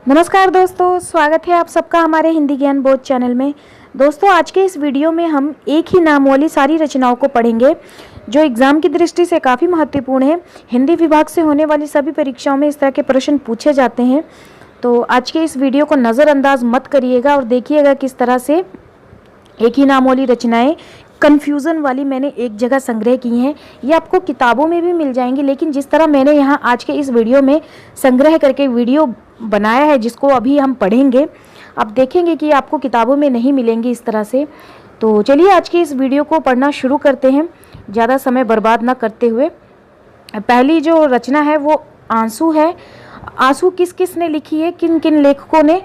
नमस्कार दोस्तों, स्वागत है आप सबका हमारे हिंदी ज्ञान बोध चैनल में। दोस्तों, आज के इस वीडियो में हम एक ही नाम वाली सारी रचनाओं को पढ़ेंगे जो एग्जाम की दृष्टि से काफ़ी महत्वपूर्ण है। हिंदी विभाग से होने वाली सभी परीक्षाओं में इस तरह के प्रश्न पूछे जाते हैं। तो आज के इस वीडियो को नज़रअंदाज मत करिएगा और देखिएगा किस तरह से एक ही नाम वाली रचनाएँ कन्फ्यूज़न वाली मैंने एक जगह संग्रह की हैं। ये आपको किताबों में भी मिल जाएंगी, लेकिन जिस तरह मैंने यहाँ आज के इस वीडियो में संग्रह करके वीडियो बनाया है जिसको अभी हम पढ़ेंगे, आप देखेंगे कि आपको किताबों में नहीं मिलेंगी इस तरह से। तो चलिए आज की इस वीडियो को पढ़ना शुरू करते हैं, ज़्यादा समय बर्बाद ना करते हुए। पहली जो रचना है वो आंसू है। आंसू किस किस ने लिखी है, किन किन लेखकों ने?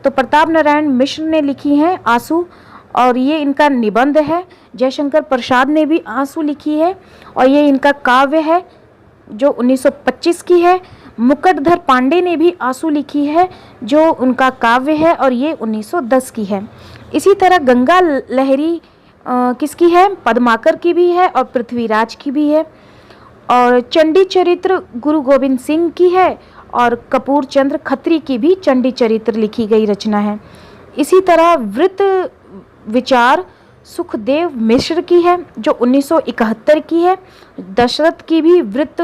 तो प्रताप नारायण मिश्र ने लिखी है आंसू, और ये इनका निबंध है। जयशंकर प्रसाद ने भी आंसू लिखी है और ये इनका काव्य है जो 1925 की है। मुकुटधर पांडे ने भी आंसू लिखी है जो उनका काव्य है और ये 1910 की है। इसी तरह गंगा लहरी किसकी है? पद्माकर की भी है और पृथ्वीराज की भी है। और चंडी चरित्र गुरु गोविंद सिंह की है और कपूर चंद्र खत्री की भी चंडी चरित्र लिखी गई रचना है। इसी तरह वृत्त विचार सुखदेव मिश्र की है जो 1971 की है। दशरथ की भी वृत्त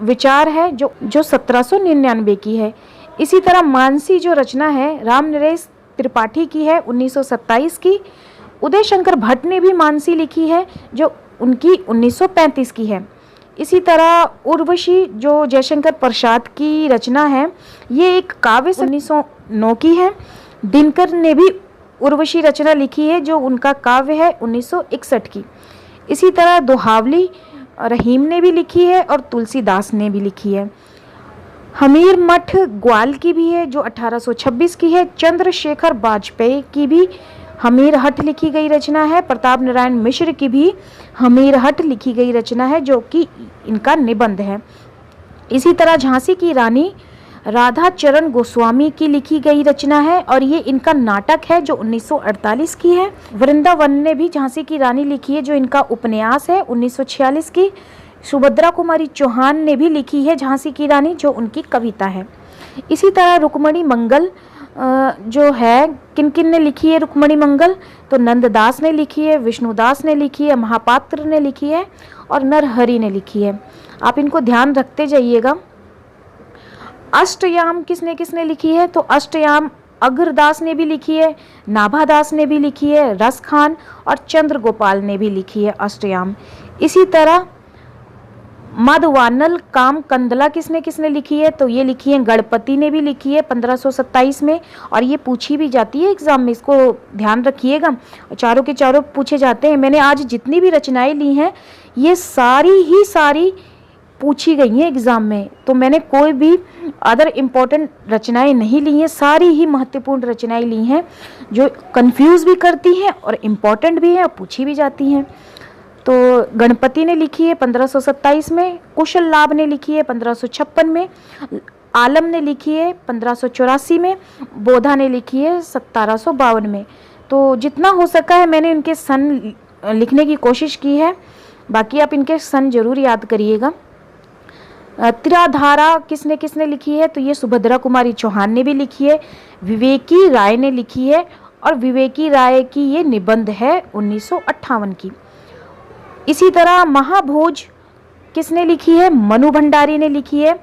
विचार है जो 1799 की है। इसी तरह मानसी जो रचना है राम नरेश त्रिपाठी की है 1927 की। उदय शंकर भट्ट ने भी मानसी लिखी है जो उनकी 1935 की है। इसी तरह उर्वशी जो जयशंकर प्रसाद की रचना है ये एक काव्य 1909 की है। दिनकर ने भी उर्वशी रचना लिखी है जो उनका काव्य है 1961 की। इसी तरह दोहावली रहीम ने भी लिखी है और तुलसीदास ने भी लिखी है। हमीर मठ ग्वाल की भी है जो 1826 की है। चंद्रशेखर वाजपेयी की भी हमीर हठ लिखी गई रचना है। प्रताप नारायण मिश्र की भी हमीर हठ लिखी गई रचना है जो कि इनका निबंध है। इसी तरह झांसी की रानी राधा चरण गोस्वामी की लिखी गई रचना है और ये इनका नाटक है जो 1948 की है। वृंदावन ने भी झांसी की रानी लिखी है जो इनका उपन्यास है 1946 की। सुभद्रा कुमारी चौहान ने भी लिखी है झांसी की रानी जो उनकी कविता है। इसी तरह रुक्मणी मंगल जो है, किन किन ने लिखी है रुक्मणी मंगल? तो नंददास ने लिखी है, विष्णुदास ने लिखी है, महापात्र ने लिखी है और नरहरि ने लिखी है। आप इनको ध्यान रखते जाइएगा। अष्टयाम किसने किसने लिखी है? तो अष्टयाम अग्रदास ने भी लिखी है, नाभादास ने भी लिखी है, रस खान और चंद्र गोपाल ने भी लिखी है अष्टयाम। इसी तरह मधवानल काम कंदला किसने किसने लिखी है? तो ये लिखी है गणपति ने भी लिखी है 1527 में, और ये पूछी भी जाती है एग्जाम में, इसको ध्यान रखिएगा। चारों के चारों पूछे जाते हैं। मैंने आज जितनी भी रचनाएं ली हैं ये सारी पूछी गई हैं एग्ज़ाम में, तो मैंने कोई भी अदर इम्पोर्टेंट रचनाएं नहीं ली हैं, सारी ही महत्वपूर्ण रचनाएं ली हैं जो कंफ्यूज भी करती हैं और इम्पोर्टेंट भी हैं और पूछी भी जाती हैं। तो गणपति ने लिखी है 1527 में, कुशल लाभ ने लिखी है 1556 में, आलम ने लिखी है 1584 में, बोधा ने लिखी है 1752 में। तो जितना हो सका है मैंने इनके सन लिखने की कोशिश की है, बाकी आप इनके सन जरूर याद करिएगा। त्रिधारा किसने किसने लिखी है? तो ये सुभद्रा कुमारी चौहान ने भी लिखी है, विवेकी राय ने लिखी है और विवेकी राय की ये निबंध है 1958 की। इसी तरह महाभोज किसने लिखी है? मनु भंडारी ने लिखी है।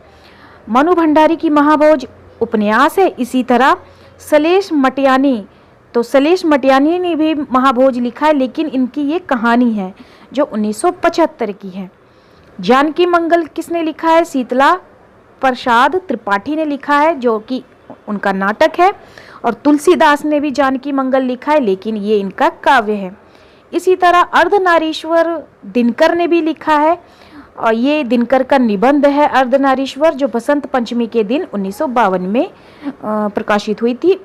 मनु भंडारी की महाभोज उपन्यास है। इसी तरह सलेश मटियानी, तो सलेश मटियानी ने भी महाभोज लिखा है, लेकिन इनकी ये कहानी है जो 1975 की है। जानकी मंगल किसने लिखा है? शीतला प्रसाद त्रिपाठी ने लिखा है जो कि उनका नाटक है। और तुलसीदास ने भी जानकी मंगल लिखा है, लेकिन ये इनका काव्य है। इसी तरह अर्धनारीश्वर दिनकर ने भी लिखा है और ये दिनकर का निबंध है अर्धनारीश्वर जो बसंत पंचमी के दिन 1952 में प्रकाशित हुई थी।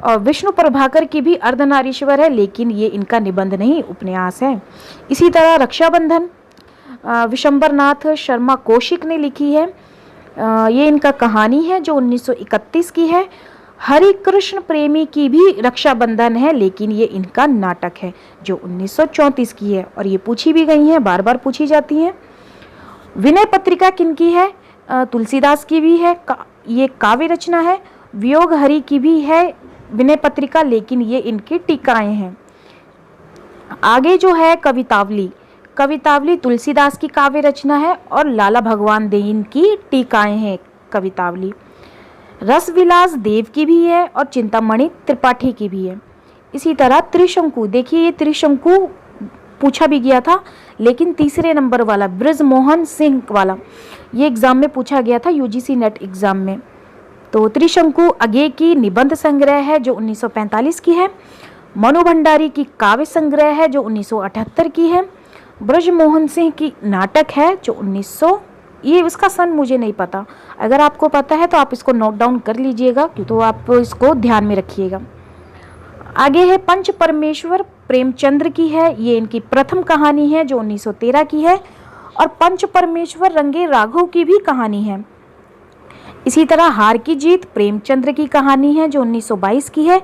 और विष्णु प्रभाकर की भी अर्धनारीश्वर है, लेकिन ये इनका निबंध नहीं, उपन्यास है। इसी तरह रक्षाबंधन विशंबरनाथ शर्मा कौशिक ने लिखी है, ये इनका कहानी है जो 1931 की है। हरि कृष्ण प्रेमी की भी रक्षाबंधन है, लेकिन ये इनका नाटक है जो 1934 की है और ये पूछी भी गई हैं, बार बार पूछी जाती हैं। विनय पत्रिका किनकी है? तुलसीदास की भी है, ये काव्य रचना है वियोग हरि की भी है विनय पत्रिका, लेकिन ये इनकी टीकाएं हैं। आगे जो है कवितावली, कवितावली तुलसीदास की काव्य रचना है और लाला भगवान देइन की टीकाएं हैं कवितावली। रसविलास देव की भी है और चिंतामणि त्रिपाठी की भी है। इसी तरह त्रिशंकु, देखिए ये त्रिशंकु पूछा भी गया था, लेकिन तीसरे नंबर वाला ब्रजमोहन सिंह वाला ये एग्जाम में पूछा गया था, यूजीसी नेट एग्जाम में। तो त्रिशंकु अज्ञे की निबंध संग्रह है जो 1945 की है। मनु भंडारी की काव्य संग्रह है जो 1978 की है। ब्रजमोहन सिंह की नाटक है जो 1900, ये इसका सन मुझे नहीं पता, अगर आपको पता है तो आप इसको नोट डाउन कर लीजिएगा, क्यों तो आप इसको ध्यान में रखिएगा। आगे है पंच परमेश्वर, प्रेमचंद्र की है, ये इनकी प्रथम कहानी है जो 1913 की है। और पंच परमेश्वर रंगे राघव की भी कहानी है। इसी तरह हार की जीत प्रेमचंद्र की कहानी है जो 1922 की है।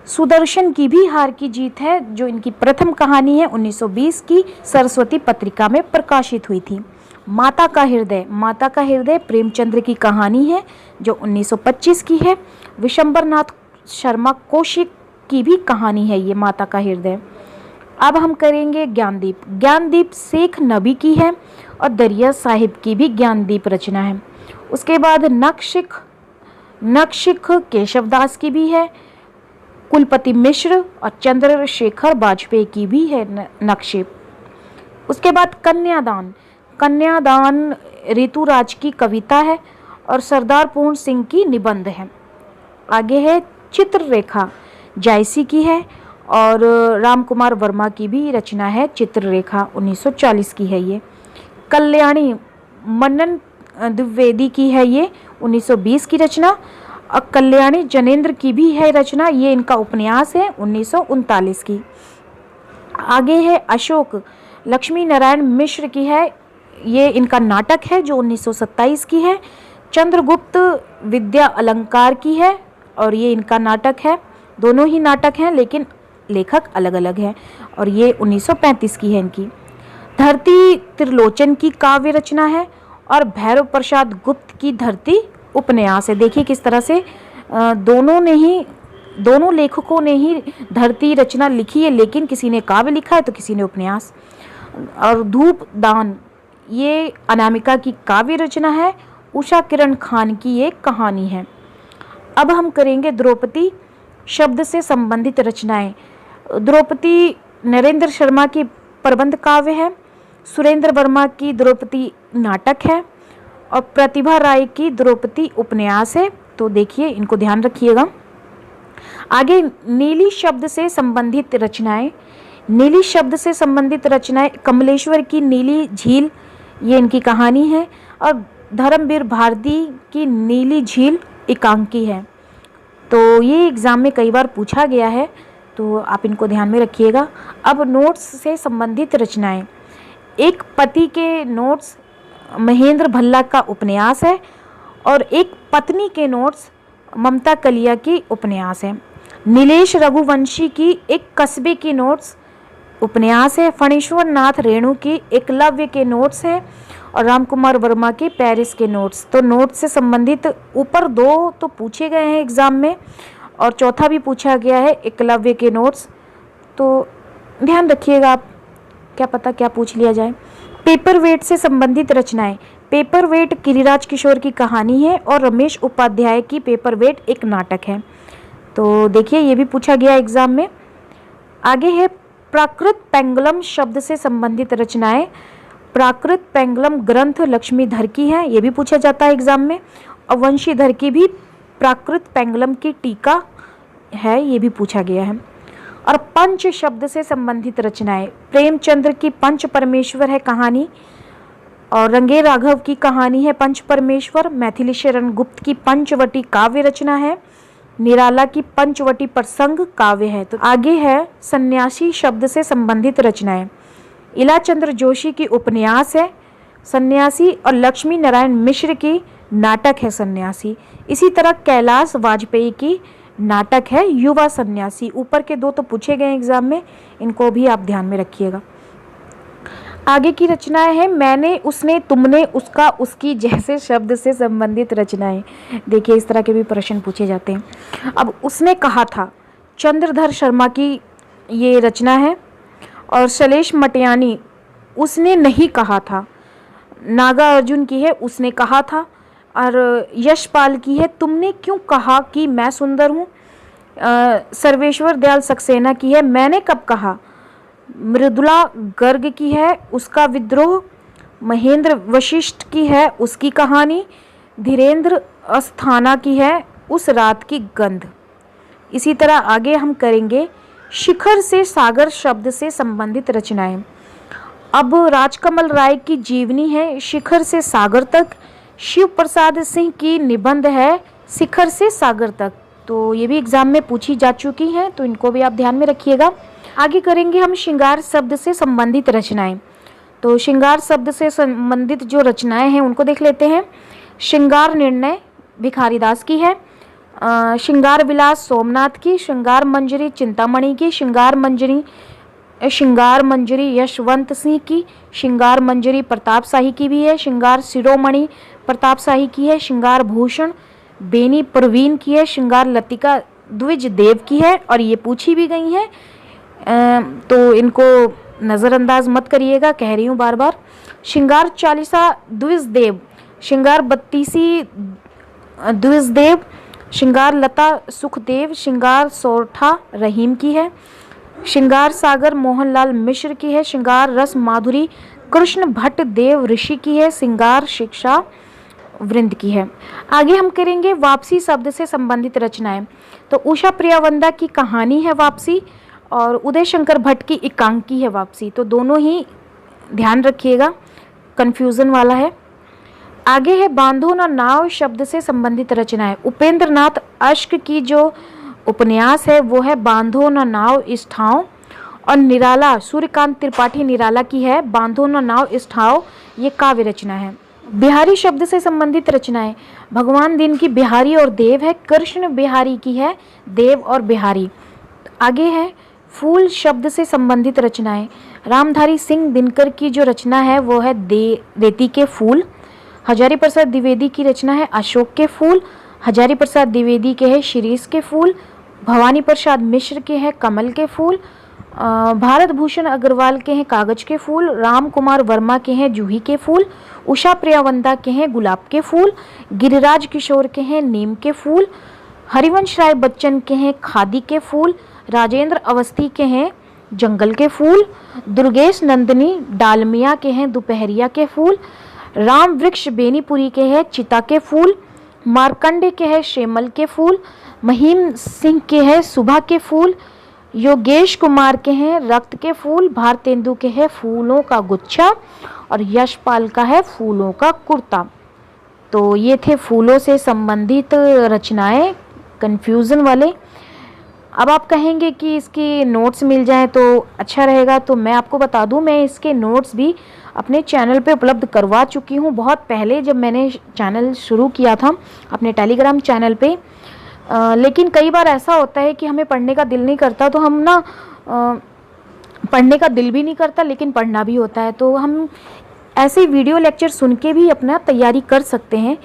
सुदर्शन की भी हार की जीत है जो इनकी प्रथम कहानी है 1920 की, सरस्वती पत्रिका में प्रकाशित हुई थी। माता का हृदय, माता का हृदय प्रेमचंद्र की कहानी है जो 1925 की है। विशंबरनाथ शर्मा कौशिक की भी कहानी है ये माता का हृदय। अब हम करेंगे ज्ञानदीप, ज्ञानदीप शेख नबी की है और दरिया साहिब की भी ज्ञानदीप रचना है। उसके बाद नक्शिख केशवदास की भी है। कुलपति मिश्र और चंद्रशेखर वाजपेयी की भी है नक्शिफ। उसके बाद कन्यादान, कन्यादान ऋतुराज की कविता है और सरदार पूर्ण सिंह की निबंध है। आगे है चित्ररेखा, जायसी की है और राम कुमार वर्मा की भी रचना है चित्ररेखा, 1940 की है ये। कल्याणी मनन द्विवेदी की है ये, 1920 की रचना। और कल्याणी जनेन्द्र की भी है रचना, ये इनका उपन्यास है 1939 की। आगे है अशोक, लक्ष्मी नारायण मिश्र की है, ये इनका नाटक है जो 1927 की है। चंद्रगुप्त विद्या अलंकार की है और ये इनका नाटक है, दोनों ही नाटक हैं लेकिन लेखक अलग अलग हैं, और ये 1935 की है इनकी। धरती त्रिलोचन की काव्य रचना है और भैरव प्रसाद गुप्त की धरती उपन्यास है। देखिए किस तरह से दोनों लेखकों ने ही धरती रचना लिखी है, लेकिन किसी ने काव्य लिखा है तो किसी ने उपन्यास। और धूप दान, ये अनामिका की काव्य रचना है, उषा किरण खान की एक कहानी है। अब हम करेंगे द्रौपदी शब्द से संबंधित रचनाएं। द्रौपदी नरेंद्र शर्मा की प्रबंध काव्य है, सुरेंद्र वर्मा की द्रौपदी नाटक है और प्रतिभा राय की द्रौपदी उपन्यास है। तो देखिए इनको ध्यान रखिएगा। आगे नीली शब्द से संबंधित रचनाएं, नीली शब्द से संबंधित रचनाएं कमलेश्वर की नीली झील, ये इनकी कहानी है, और धर्मवीर भारती की नीली झील एकांकी है। तो ये एग्ज़ाम में कई बार पूछा गया है, तो आप इनको ध्यान में रखिएगा। अब नोट्स से संबंधित रचनाएं, एक पति के नोट्स महेंद्र भल्ला का उपन्यास है और एक पत्नी के नोट्स ममता कलिया की उपन्यास है। नीलेश रघुवंशी की एक कस्बे की नोट्स उपन्यास है। फणीश्वर नाथ रेणु की एकलव्य के नोट्स है और राम कुमार वर्मा के पेरिस के नोट्स। तो नोट्स से संबंधित ऊपर दो तो पूछे गए हैं एग्ज़ाम में और चौथा भी पूछा गया है एकलव्य के नोट्स, तो ध्यान रखिएगा आप, क्या पता क्या पूछ लिया जाए। पेपर वेट से संबंधित रचनाएं, पेपर वेट गिरिराज किशोर की कहानी है और रमेश उपाध्याय की पेपर वेट एक नाटक है। तो देखिए ये भी पूछा गया एग्जाम में। आगे है प्राकृत पेंगुलम शब्द से संबंधित रचनाएं। प्राकृत पेंगुलम ग्रंथ लक्ष्मीधर की है, ये भी पूछा जाता है एग्जाम में। और वंशीधर की भी प्राकृत पेंगुलम की टीका है, ये भी पूछा गया है। और पंच शब्द से संबंधित रचनाएं, प्रेमचंद्र की पंच परमेश्वर है कहानी और रंगे राघव की कहानी है पंच परमेश्वर। मैथिली शरण गुप्त की पंचवटी काव्य रचना है। निराला की पंचवटी प्रसंग काव्य है। तो आगे है सन्यासी शब्द से संबंधित रचनाएं। इलाचंद्र जोशी की उपन्यास है सन्यासी और लक्ष्मी नारायण मिश्र की नाटक है सन्यासी। इसी तरह कैलाश वाजपेयी की नाटक है युवा सन्यासी। ऊपर के दो तो पूछे गए एग्जाम में, इनको भी आप ध्यान में रखिएगा। आगे की रचनाएं हैं मैंने, उसने, तुमने, उसका, उसकी जैसे शब्द से संबंधित रचनाएं। देखिए इस तरह के भी प्रश्न पूछे जाते हैं। अब उसने कहा था, चंद्रधर शर्मा की ये रचना है। और शैलेश मटियानी, उसने नहीं कहा था। नागार्जुन की है, उसने कहा था। और यशपाल की है, तुमने क्यों कहा कि मैं सुंदर हूँ। सर्वेश्वर दयाल सक्सेना की है, मैंने कब कहा। मृदुला गर्ग की है, उसका विद्रोह। महेंद्र वशिष्ठ की है, उसकी कहानी। धीरेन्द्र अस्थाना की है, उस रात की गंध। इसी तरह आगे हम करेंगे शिखर से सागर शब्द से संबंधित रचनाएं। अब राजकमल राय की जीवनी है, शिखर से सागर तक। शिव प्रसाद सिंह की निबंध है, शिखर से सागर तक। तो ये भी एग्जाम में पूछी जा चुकी हैं, तो इनको भी आप ध्यान में रखिएगा। आगे करेंगे हम श्रृंगार शब्द से संबंधित रचनाएं। तो श्रृंगार शब्द से संबंधित जो रचनाएं हैं उनको देख लेते हैं। श्रृंगार निर्णय भिखारीदास की है। श्रृंगार विलास सोमनाथ की। श्रृंगार मंजरी चिंतामणि की। श्रृंगार मंजरी यशवंत सिंह की। श्रृंगार मंजरी प्रताप शाही की भी है। श्रृंगार शिरोमणि प्रताप शाही की है। श्रृंगार भूषण बेनी प्रवीण की है। श्रृंगार लतिका द्विज देव की है, और ये पूछी भी गई हैं, तो इनको नज़रअंदाज मत करिएगा, कह रही हूँ बार बार। श्रृंगार चालीसा द्विज देव। श्रृंगार बत्तीसी द्विज देव। श्रृंगार लता सुखदेव। श्रृंगार सोरठा रहीम की है। श्रृंगार सागर मोहनलाल मिश्र की है। श्रृंगार रस माधुरी कृष्ण भट्ट देव ऋषि की है। श्रृंगार शिक्षा वृंद की है। आगे हम करेंगे वापसी शब्द से संबंधित रचनाएं। तो उषा प्रियावंदा की कहानी है वापसी, और उदय शंकर भट्ट की एकांकी है वापसी। तो दोनों ही ध्यान रखिएगा, कन्फ्यूज़न वाला है। आगे है बांधो ना नाव शब्द से संबंधित रचनाएं। उपेंद्र नाथ अश्क की जो उपन्यास है वो है बांधो ना नाव इस ठाव। और निराला सूर्यकांत त्रिपाठी निराला की है बांधो ना नाव इस ठाव, ये काव्य रचना है। बिहारी शब्द से संबंधित रचनाएं। भगवान दिन की बिहारी और देव है। कृष्ण बिहारी की है देव और बिहारी। आगे है फूल शब्द से संबंधित रचनाएं। रामधारी सिंह दिनकर की जो रचना है वो है रेती के फूल। हजारी प्रसाद द्विवेदी की रचना है अशोक के फूल। हजारी प्रसाद द्विवेदी के है शिरीष के फूल। भवानी प्रसाद मिश्र के हैं कमल के फूल। भारत भूषण अग्रवाल के हैं कागज के फूल। राम कुमार वर्मा के हैं जूही के फूल। उषा प्रियावंदा के हैं गुलाब के फूल। गिरिराज किशोर के हैं नीम के फूल। हरिवंश राय बच्चन के हैं खादी के फूल। राजेंद्र अवस्थी के हैं जंगल के फूल। दुर्गेश नंदिनी डालमिया के हैं दोपहरिया के फूल। राम वृक्ष बेनीपुरी के हैं चिता के फूल। मार्कंडे के हैं शेमल के फूल। महीम सिंह के हैं सुबह के फूल। योगेश कुमार के हैं रक्त के फूल। भारतेंदु के हैं फूलों का गुच्छा। और यशपाल का है फूलों का कुर्ता। तो ये थे फूलों से संबंधित रचनाएं, कन्फ्यूज़न वाले। अब आप कहेंगे कि इसके नोट्स मिल जाएं तो अच्छा रहेगा, तो मैं आपको बता दूं, मैं इसके नोट्स भी अपने चैनल पे उपलब्ध करवा चुकी हूं बहुत पहले, जब मैंने चैनल शुरू किया था अपने टेलीग्राम चैनल पे। लेकिन कई बार ऐसा होता है कि हमें पढ़ने का दिल नहीं करता, तो हम ना पढ़ने का दिल भी नहीं करता लेकिन पढ़ना भी होता है, तो हम ऐसे वीडियो लेक्चर सुन के भी अपना तैयारी कर सकते हैं।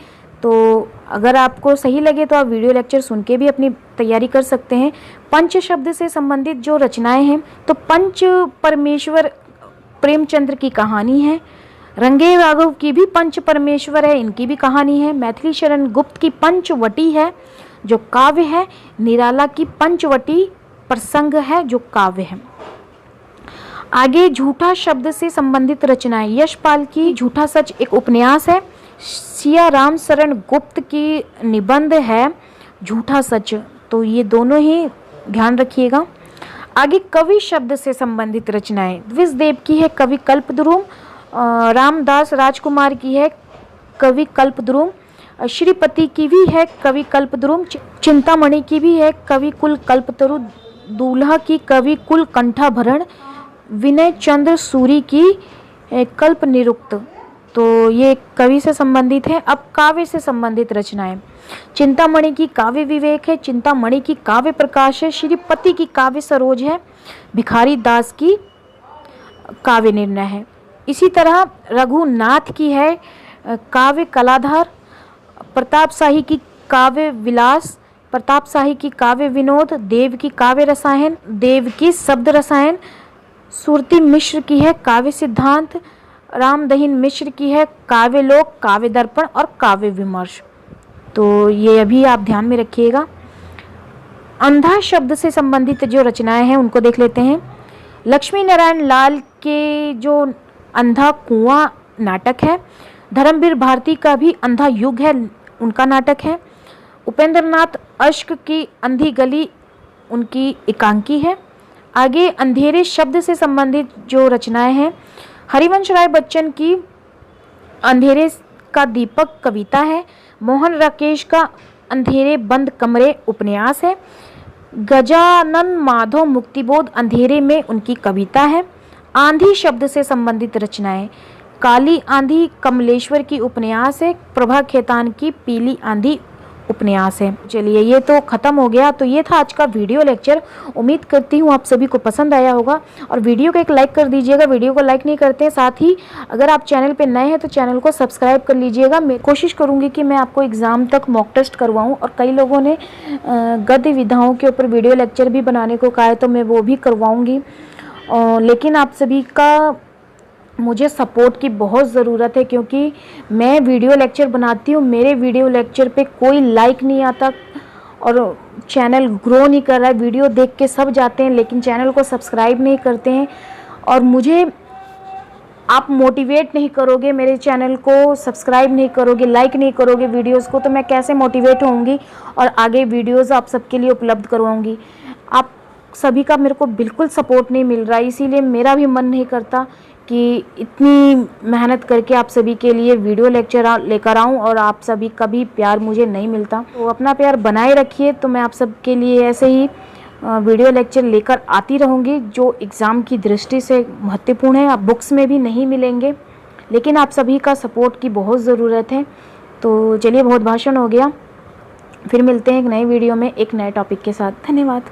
तो अगर आपको सही लगे तो आप वीडियो लेक्चर सुन के भी अपनी तैयारी कर सकते हैं। पंच शब्द से संबंधित जो रचनाएं हैं, तो पंच परमेश्वर प्रेमचंद्र की कहानी है। रंगे राघव की भी पंच परमेश्वर है, इनकी भी कहानी है। मैथिली शरण गुप्त की पंचवटी है जो काव्य है। निराला की पंचवटी प्रसंग है जो काव्य है। आगे झूठा शब्द से संबंधित रचनाएं। यशपाल की झूठा सच एक उपन्यास है। सिया राम शरण गुप्त की निबंध है झूठा सच। तो ये दोनों ही ध्यान रखिएगा। आगे कवि शब्द से संबंधित रचनाएं। द्विजदेव की है कवि कल्पद्रुम। रामदास राजकुमार की है कवि कल्पद्रुम। श्रीपति की भी है कवि कल्पद्रुम। चिंतामणि की भी है कवि कुल कल्पतरु। दूल्हा की कवि कुल कंठाभरण। विनय चंद्र सूरी की कल्प निरुक्त। तो ये कवि से संबंधित है। अब काव्य से संबंधित रचनाएं। चिंतामणि की काव्य विवेक है। चिंतामणि की काव्य प्रकाश है। श्रीपति की काव्य सरोज है। भिखारी दास की काव्य निर्णय है। इसी तरह रघुनाथ की है काव्य कलाधार, प्रताप शाही की काव्य विलास, प्रताप शाही की काव्य विनोद, देव की काव्य रसायन, देव की शब्द रसायन, सुरती मिश्र की है काव्य सिद्धांत, रामदहीन मिश्र की है काव्य लोक, काव्य दर्पण और काव्य विमर्श। तो ये अभी आप ध्यान में रखिएगा। अंधा शब्द से संबंधित जो रचनाएं हैं उनको देख लेते हैं। लक्ष्मी नारायण लाल के जो अंधा कुआं नाटक है, धर्मवीर भारती का भी अंधा युग है, उनका नाटक है। उपेंद्र नाथ अश्क की अंधी गली उनकी एकांकी है। आगे अंधेरे शब्द से संबंधित जो रचनाएं हैं, हरिवंश राय बच्चन की अंधेरे का दीपक कविता है। मोहन राकेश का अंधेरे बंद कमरे उपन्यास है। गजानन माधव मुक्तिबोध अंधेरे में उनकी कविता है। आंधी शब्द से संबंधित रचनाएं, काली आंधी कमलेश्वर की उपन्यास है। प्रभा खेतान की पीली आंधी उपन्यास है। चलिए ये तो ख़त्म हो गया। तो ये था आज का वीडियो लेक्चर। उम्मीद करती हूँ आप सभी को पसंद आया होगा और वीडियो को एक लाइक कर दीजिएगा। वीडियो को लाइक नहीं करते हैं, साथ ही अगर आप चैनल पे नए हैं तो चैनल को सब्सक्राइब कर लीजिएगा। मैं कोशिश करूँगी कि मैं आपको एग्ज़ाम तक मॉक टेस्ट करवाऊँ, और कई लोगों ने गद्य विधाओं के ऊपर वीडियो लेक्चर भी बनाने को कहा है, तो मैं वो भी करवाऊँगी। लेकिन आप सभी का मुझे सपोर्ट की बहुत ज़रूरत है, क्योंकि मैं वीडियो लेक्चर बनाती हूँ, मेरे वीडियो लेक्चर पे कोई लाइक नहीं आता और चैनल ग्रो नहीं कर रहा है। वीडियो देख के सब जाते हैं लेकिन चैनल को सब्सक्राइब नहीं करते हैं, और मुझे आप मोटिवेट नहीं करोगे, मेरे चैनल को सब्सक्राइब नहीं करोगे, लाइक नहीं करोगे वीडियोस को, तो मैं कैसे मोटिवेट होऊंगी और आगे वीडियोस आप सबके लिए उपलब्ध करवाऊंगी। आप सभी का मेरे को बिल्कुल सपोर्ट नहीं मिल रहा है, इसीलिए मेरा भी मन नहीं करता कि इतनी मेहनत करके आप सभी के लिए वीडियो लेक्चर लेकर आऊं और आप सभी का भी प्यार मुझे नहीं मिलता। तो अपना प्यार बनाए रखिए। तो मैं आप सबके लिए ऐसे ही वीडियो लेक्चर लेकर आती रहूंगी जो एग्ज़ाम की दृष्टि से महत्वपूर्ण है। आप बुक्स में भी नहीं मिलेंगे, लेकिन आप सभी का सपोर्ट की बहुत ज़रूरत है। तो चलिए, बहुत भाषण हो गया, फिर मिलते हैं एक नए वीडियो में एक नए टॉपिक के साथ। धन्यवाद।